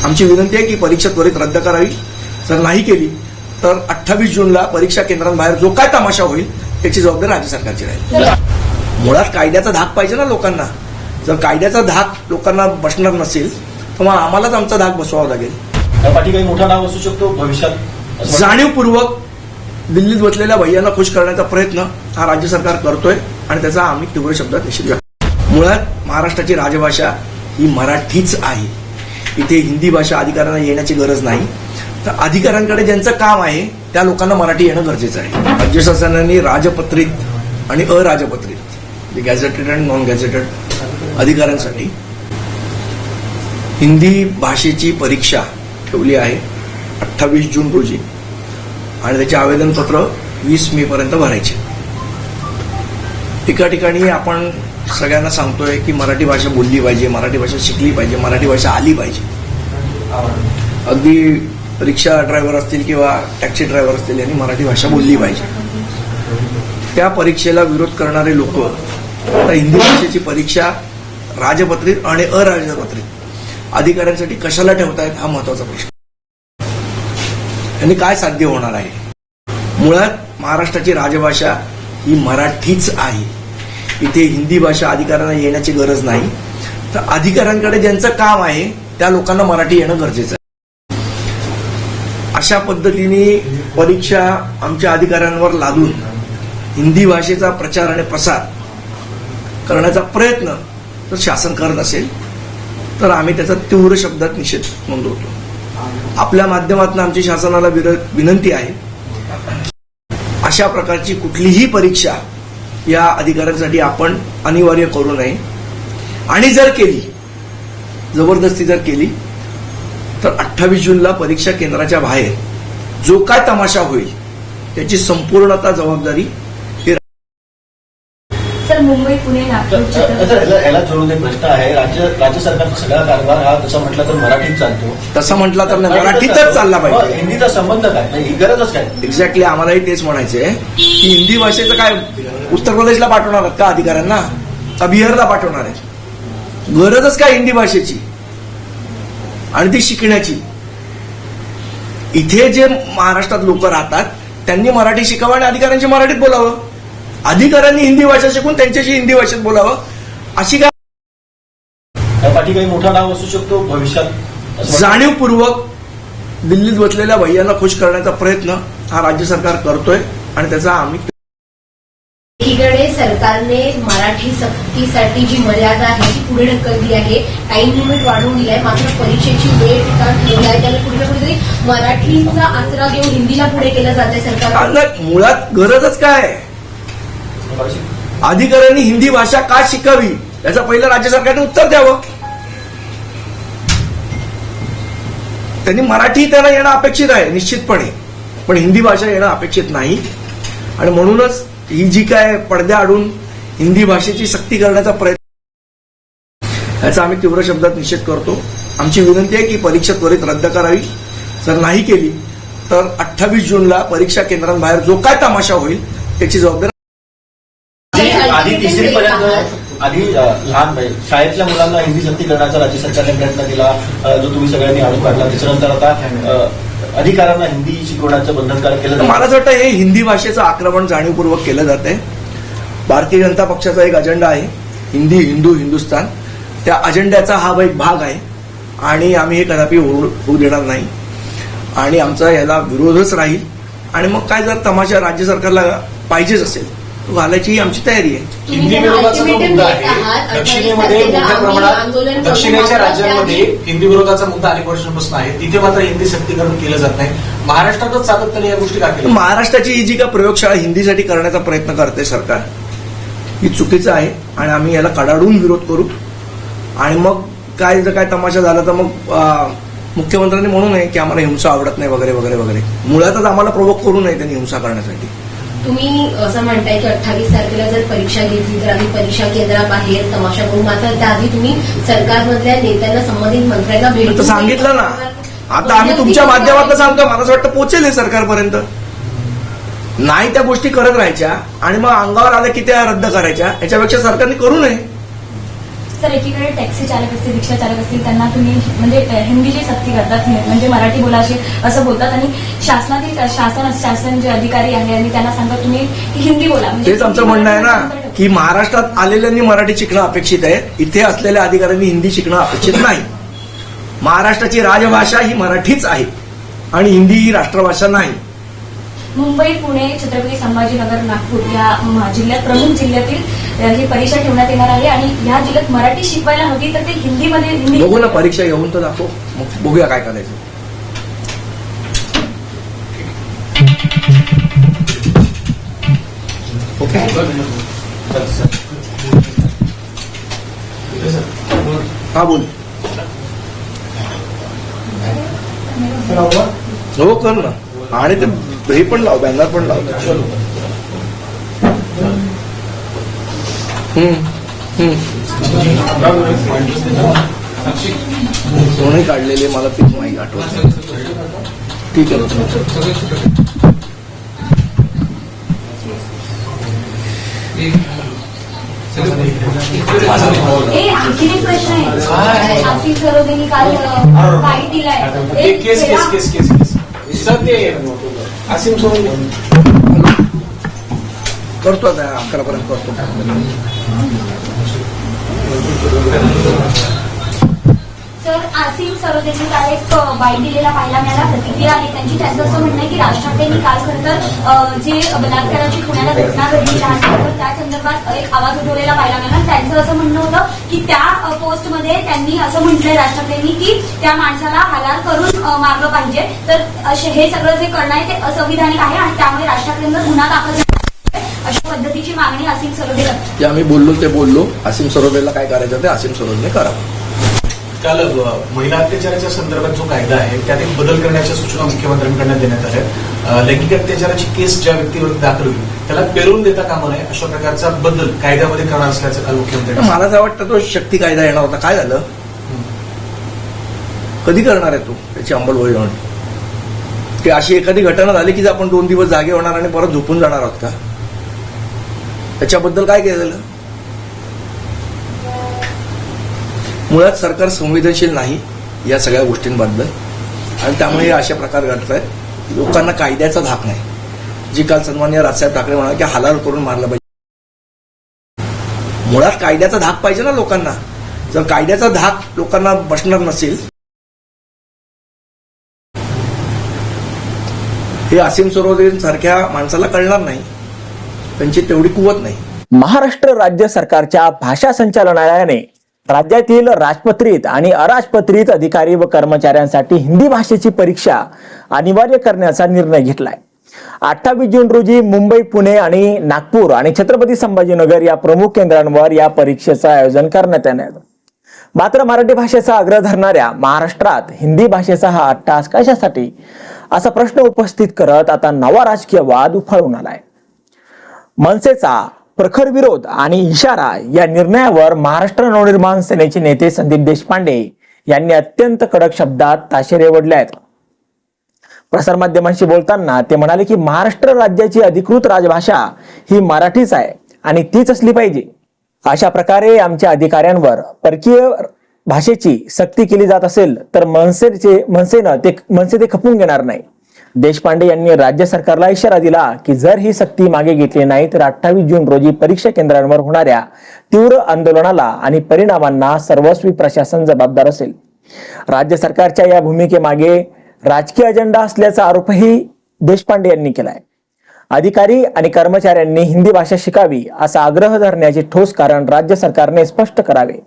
आमची विनंती आहे की परीक्षा त्वरित रद्द करावी. जर नाही केली तर 28 जूनला परीक्षा केंद्रांबाहेर जो काय तमाशा होईल त्याची जबाबदारी राज्य सरकारची राहील. मुळात कायद्याचा धाक पाहिजे ना लोकांना. जर कायद्याचा धाक लोकांना बसणार नसेल तर मग आम्हालाच आमचा धाक बसवावा लागेल. त्यापाठी काही मोठा नाव असू शकतो भविष्यात. जाणीवपूर्वक दिल्लीत बसलेल्या भैयांना खुश करण्याचा प्रयत्न हा राज्य सरकार करतोय आणि त्याचा आम्ही तीव्र शब्दात निषेध करतो. मुळात महाराष्ट्राची राजभाषा ही मराठीच आहे. इथे हिंदी भाषा अधिकाऱ्यांना येण्याची गरज नाही. तर अधिकाऱ्यांकडे ज्यांचं काम आहे त्या लोकांना मराठी येणं गरजेचं आहे. राज्य शासनाने राजपत्रित आणि अराजपत्रित गॅझेटेड आणि नॉन गॅझेटेड अधिकाऱ्यांसाठी हिंदी भाषेची परीक्षा ठेवली आहे 28 जून रोजी आणि त्याचे आवेदनपत्र 20 मे पर्यंत भरायचे. एका ठिकाणी आपण सगळ्यांना सांगतोय की मराठी भाषा बोलली पाहिजे, मराठी भाषा शिकली पाहिजे, मराठी भाषा आली पाहिजे. अगदी रिक्षा ड्रायव्हर असतील किंवा टॅक्सी ड्रायव्हर असतील यांनी मराठी भाषा बोलली पाहिजे. त्या परीक्षेला विरोध करणारे लोक आता हिंदी भाषेची परीक्षा राजपत्रित आणि अराजपत्रित अधिकाऱ्यांसाठी कशाला ठेवतायत हा महत्वाचा प्रश्न. यांनी काय साध्य होणार आहे. मुळात महाराष्ट्राची राजभाषा ही मराठीच आहे. इथे हिंदी भाषा अधिकाऱ्यांना येण्याची गरज नाही. तर अधिकाऱ्यांकडे ज्यांचं काम आहे त्या लोकांना मराठी येणं गरजेचं आहे. अशा पद्धतीने परीक्षा आमच्या अधिकाऱ्यांवर लादून हिंदी भाषेचा प्रचार आणि प्रसार करण्याचा प्रयत्न जर शासन करत असेल तर आम्ही त्याचा तीव्र शब्दात निषेध नोंदवतो. आपल्या माध्यमातून आमची शासनाला विनंती आहे अशा प्रकारची कुठलीही परीक्षा या अधिकाऱ्यांसाठी आपण अनिवार्य करू नये. आणि जर केली, जबरदस्ती जर केली तर 28 जूनला परीक्षा केंद्राच्या बाहेर जो काय तमाशा होईल त्याची संपूर्णता जबाबदारी सर मुंबई पुणे नागपूर याला जोडून एक प्रश्न आहे. राज्य सरकारचा सगळा कारभार हा तसा म्हटलं तर मराठीत चालतो. तसं म्हटलं तर मराठीतच चालला पाहिजे. हिंदीचा संबंध काय, ही गरजच काय. एक्झॅक्टली आम्हालाही तेच म्हणायचंय की हिंदी भाषेचं काय उत्तर प्रदेशला पाठवणार आहेत का अधिकाऱ्यांना, का बिहारला पाठवणार आहेत. गरजच काय हिंदी भाषेची आणि ती शिकण्याची. इथे जे महाराष्ट्रात लोक राहतात त्यांनी मराठी शिकावं आणि अधिकाऱ्यांची मराठीत बोलावं. अधिकाऱ्यांनी हिंदी भाषा शिकून त्यांच्याशी हिंदी भाषेत बोलावं. अशी काय त्यापाठी काही मोठा नाव असू शकतो भविष्यात. जाणीवपूर्वक दिल्लीत बसलेल्या भैयांना खुश करण्याचा प्रयत्न हा राज्य सरकार करतोय आणि त्याचा आम्ही. एकीकडे सरकारने मराठी सक्तीसाठी जी मर्यादा आहे ती पुढे ढकलली आहे, टाइम लिमिट वाढवून दिली आहे. मात्र परीक्षेची वेळ ठिकाण ठरवली आहे. त्याला कुठे ना कुठेतरी मराठीचा आसरा घेऊन हिंदीला पुढे केलं जाते सरकार. मुळात गरजच काय. अधिकाऱ्यांनी हिंदी भाषा का शिकावी याचं पहिलं राज्य सरकारने उत्तर द्यावं. त्यांनी मराठी त्यांना येणं अपेक्षित आहे निश्चितपणे, पण हिंदी भाषा येणं अपेक्षित नाही. आणि म्हणूनच ही जी काय पडद्याआडून हिंदी भाषेची सक्ती करण्याचा प्रयत्न याचा आम्ही तीव्र शब्दात निषेध करतो. आमची विनंती आहे की परीक्षा त्वरित रद्द करावी. जर नाही केली तर 28 जूनला परीक्षा केंद्रांबाहेर जो काय तमाशा होईल त्याची जबाबदारी. आधी तिसरीपर्यंत आधी लहान शाळेतल्या मुलांना हिंदी सक्ती करण्याचा राज्य सरकारने प्रयत्न केला, जो तुम्ही सगळ्यांनी आरोप काढला. त्याच्यानंतर आता अधिकाऱ्यांना हिंदी शिकवण्याचं बंधनकारक केलं. मला असं वाटतं हे हिंदी भाषेचं आक्रमण जाणीवपूर्वक केलं जात आहे. भारतीय जनता पक्षाचा एक अजेंडा आहे हिंदी हिंदू हिंदुस्तान. त्या अजेंड्याचा हा एक भाग आहे आणि आम्ही हे कदापि होऊ देणार नाही आणि आमचा याला विरोधच राहील. आणि मग काय जर तमाशा राज्य सरकारला पाहिजेच असेल तो घालायची आमची तयारी आहे. हिंदी विरोधाचा जो मुद्दा आहे दक्षिणेमध्ये मोठ्या प्रमाणात दक्षिणेच्या राज्यांमध्ये हिंदी विरोधाचा मुद्दा अनेक वर्षांपासून आहे. तिथे मात्र हिंदी सक्तीकरण केलं जात नाही. महाराष्ट्रातच सातत्याने या गोष्टी का केल्या. महाराष्ट्राची ही जी काय प्रयोगशाळा हिंदीसाठी करण्याचा प्रयत्न करते सरकार ही चुकीचं आहे आणि आम्ही याला कडाडून विरोध करू. आणि मग काय जर काय तमाशा झाला तर मग मुख्यमंत्र्यांनी म्हणू नये की आम्हाला हिंसा आवडत नाही वगैरे वगैरे वगैरे. मुळातच आम्हाला प्रोवोक करू नये त्यांनी हिंसा करण्यासाठी. तुम्ही असं म्हणताय की 28 तारखेला जर परीक्षा घेतली तर आम्ही परीक्षा केंद्राबाहेर तमाशा करू. मात्र त्याआधी तुम्ही सरकारमधल्या नेत्यांना संबंधित मंत्र्यांना भेट सांगितलं ना. आता आम्ही तुमच्या माध्यमातून सांगतो. मला असं वाटतं पोहोचेल हे सरकारपर्यंत. नाही त्या गोष्टी करत राहायच्या आणि मग अंगावर आल्या की त्या रद्द करायच्या. याच्यापेक्षा सरकारने करू नये. सर, एकीकडे टॅक्सी चालक असतील, रिक्षा चालक असतील, त्यांना तुम्ही म्हणजे हिंदीची सक्ती करतात, म्हणजे मराठी बोला असं बोलतात, आणि शासन जे अधिकारी आहे आणि त्यांना सांगतात तुम्ही हिंदी बोला. म्हणजे तेच आमचं म्हणणं आहे ना की महाराष्ट्रात आलेल्यांनी मराठी शिकणं अपेक्षित आहे, इथे असलेल्या अधिकाऱ्यांनी हिंदी शिकणं अपेक्षित नाही. महाराष्ट्राची राजभाषा ही मराठीच आहे आणि हिंदी ही राष्ट्रभाषा नाही. मुंबई, पुणे, छत्रपती संभाजीनगर, नागपूर या जिल्ह्यात, प्रमुख जिल्ह्यातील ही परीक्षा ठेवण्यात येणार आहे आणि ह्या जिल्ह्यात मराठी शिकवायला नव्हती तर ते हिंदी बघू ना, परीक्षा घेऊन तर दाखव, मग बघूया काय करायचं. ओके, हा बोल. हो कर ना, आणि ते हे पण लाव, बॅनर पण लाव. कोणी काढलेले मला ते माहिती आठवत. ठीक आहे. आणखी एक प्रश्न आहे. आसिफ सरोदेंनी काल बाईट दिलाय. केस सध्या आसिम सरोदे करतो आता 11 पर्यंत करतो. सर, आसिफ सरोदेंनी काल एक बाईट दिलेला पाहायला मिळाला, प्रतिक्रिया आहे त्यांची. त्यांचं असं म्हणणं आहे की राज ठाकरेंनी काल खरं तर जे बलात्काराची पुण्याला घटना घडली लहान, त्या संदर्भात एक आवाज उठवलेला पाहायला मिळाला. त्यांचं असं म्हणणं होतं की त्या पोस्टमध्ये त्यांनी असं म्हटलंय राज ठाकरेंनी की त्या माणसाला हालाल करून मारलं पाहिजे. तर हे सगळं जे करणं आहे ते असंविधानिक आहे आणि त्यामुळे राज ठाकरेंवर गुन्हा दाखल अशा पद्धतीची मागणी आसिम सरोदे करतात. जे आम्ही बोललो ते बोललो. आसिम सरोदेला काय करायचं ते आसिम सरोदेने करावं. काल महिला अत्याचाराच्या संदर्भात जो कायदा आहे त्यात एक बदल करण्याच्या सूचना मुख्यमंत्र्यांकडून देण्यात आल्या. लैंगिक अत्याचाराची केस ज्या व्यक्तीवर दाखल होईल त्याला पेरून देता कामा नये अशा प्रकारचा बदल कायद्यामध्ये करणार असल्याचं काल मुख्यमंत्री. मला असं वाटतं तो शक्ती कायदा येणार होता. काय झालं? कधी करणार आहे तो त्याची अंमलबजावणी? की अशी एखादी घटना झाली की आपण 2 दिवस जागे होणार आणि परत झोपून जाणार आहोत का? त्याच्याबद्दल काय केलेलं? मुळात सरकार संवेदनशील नाही या सगळ्या गोष्टींबद्दल आणि त्यामुळे अशा प्रकार घडत आहेत. लोकांना कायद्याचा धाक नाही. जी काल सन्माननीय राजसाहेब ठाकरे म्हणाले की हालाल करून मारलं पाहिजे. मुळात कायद्याचा धाक पाहिजे ना लोकांना. जर कायद्याचा धाक लोकांना बसणार नसेल, हे आसिम सरोदेंसारख्या माणसाला कळणार नाही. त्यांची तेवढी कुवत नाही. महाराष्ट्र राज्य सरकारच्या भाषा संचालनालयाने राज्यातील राजपत्रित आणि अराजपत्रित अधिकारी व कर्मचाऱ्यांसाठी हिंदी भाषेची परीक्षा अनिवार्य करण्याचा निर्णय घेतलाय. 28 जून रोजी मुंबई, पुणे आणि नागपूर आणि छत्रपती संभाजीनगर या प्रमुख केंद्रांवर या परीक्षेचं आयोजन करण्यात येणार. मात्र मराठी भाषेचा आग्रह धरणाऱ्या महाराष्ट्रात हिंदी भाषेचा हा अट्टहास कशासाठी असा प्रश्न उपस्थित करत आता नवा राजकीय वाद उफाळून आलाय. मनसेचा प्रखर विरोध आणि इशारा या निर्णयावर महाराष्ट्र नवनिर्माण सेनेचे नेते संदीप देशपांडे यांनी अत्यंत कडक शब्दात ताशेरे ओढले आहेत. प्रसारमाध्यमांशी बोलताना ते म्हणाले की महाराष्ट्र राज्याची अधिकृत राजभाषा ही मराठीच आहे आणि तीच असली पाहिजे. अशा प्रकारे आमच्या अधिकाऱ्यांवर परकीय भाषेची सक्ती केली जात असेल तर मनसे ते खपून घेणार नाही. देशपांडे यांनी राज्य सरकारला इशारा दिला की जर ही सक्ती मागे घेतली नाही तर 28 जून रोजी परीक्षा केंद्रांवर होणाऱ्या तीव्र आंदोलनाला आणि परिणामांना सर्वस्वी प्रशासन जबाबदार असेल. राज्य सरकारच्या या भूमिकेमागे राजकीय अजेंडा असल्याचा आरोपही देशपांडे यांनी केलाय. अधिकारी आणि कर्मचाऱ्यांनी हिंदी भाषा शिकावी असा आग्रह धरण्याचे ठोस कारण राज्य सरकारने स्पष्ट करावे.